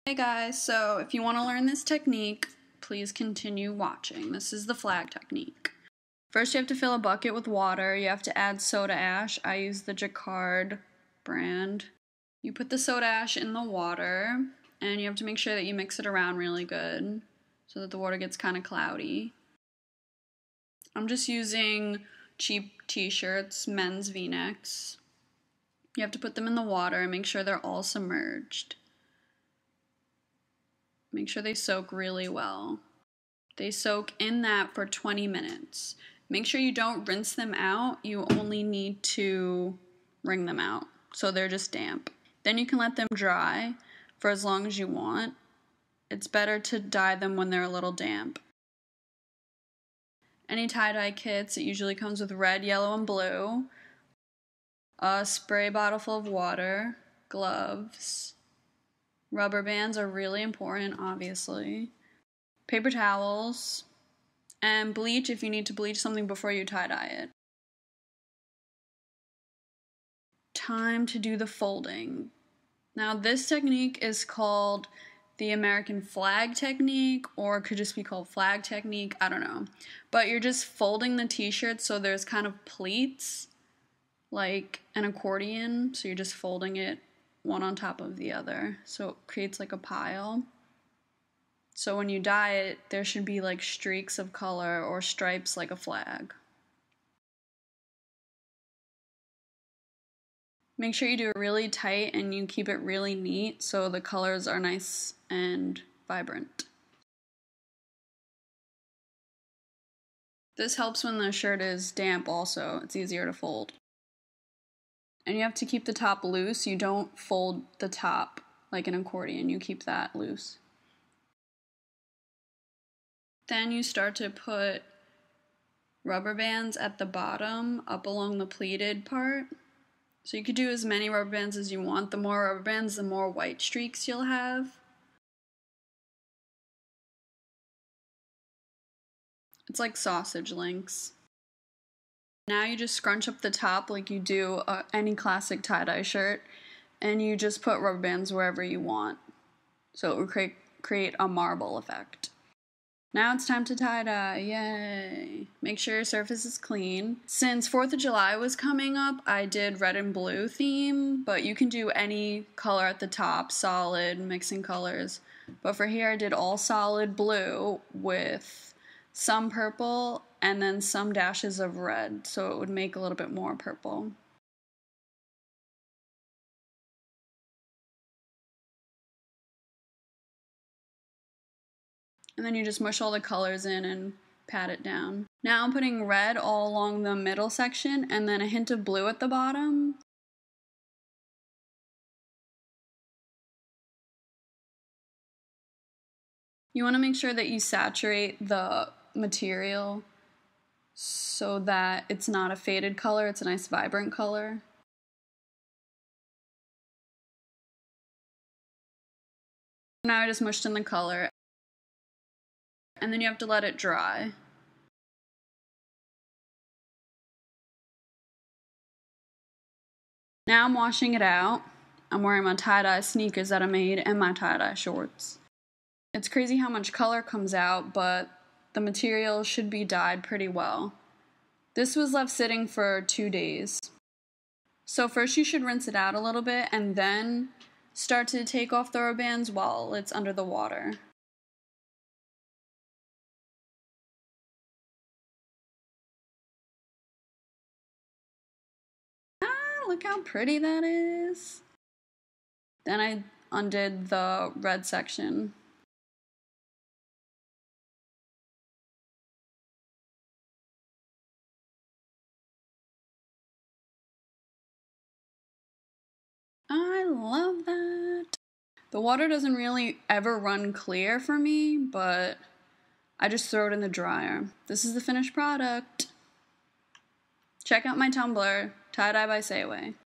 Hey guys, so if you want to learn this technique, please continue watching. This is the flag technique. First you have to fill a bucket with water. You have to add soda ash. I use the Jacquard brand. You put the soda ash in the water and you have to make sure that you mix it around really good so that the water gets kind of cloudy. I'm just using cheap t-shirts, men's v-necks. You have to put them in the water and make sure they're all submerged. Make sure they soak really well. They soak in that for 20 minutes. Make sure you don't rinse them out. You only need to wring them out so they're just damp. Then you can let them dry for as long as you want. It's better to dye them when they're a little damp. Any tie-dye kits, it usually comes with red, yellow, and blue. A spray bottle full of water, gloves. Rubber bands are really important, obviously. Paper towels, and bleach if you need to bleach something before you tie-dye it. Time to do the folding. Now this technique is called the American flag technique, or it could just be called flag technique, I don't know. But you're just folding the t-shirt so there's kind of pleats, like an accordion, so you're just folding it one on top of the other, so it creates like a pile. So when you dye it, there should be like streaks of color or stripes like a flag. Make sure you do it really tight and you keep it really neat so the colors are nice and vibrant. This helps when the shirt is damp also, it's easier to fold. And you have to keep the top loose. You don't fold the top like an accordion. You keep that loose. Then you start to put rubber bands at the bottom up along the pleated part. So you could do as many rubber bands as you want. The more rubber bands, the more white streaks you'll have. It's like sausage links. Now you just scrunch up the top like you do any classic tie-dye shirt, and you just put rubber bands wherever you want. So it will create a marble effect. Now it's time to tie-dye, yay! Make sure your surface is clean. Since 4th of July was coming up, I did red and blue theme, but you can do any color at the top, solid, mixing colors. But for here I did all solid blue with some purple and then some dashes of red, so it would make a little bit more purple. And then you just mush all the colors in and pat it down. Now I'm putting red all along the middle section and then a hint of blue at the bottom. You want to make sure that you saturate the material so that it's not a faded color, it's a nice vibrant color. Now I just mushed in the color. And then you have to let it dry. Now I'm washing it out. I'm wearing my tie-dye sneakers that I made and my tie-dye shorts. It's crazy how much color comes out, but the material should be dyed pretty well. This was left sitting for 2 days. So first you should rinse it out a little bit and then start to take off the rubber bands while it's under the water. Look how pretty that is. Then I undid the red section. I love that. The water doesn't really ever run clear for me, but I just throw it in the dryer. This is the finished product. Check out my Tumblr, Tie Dye by Sayway.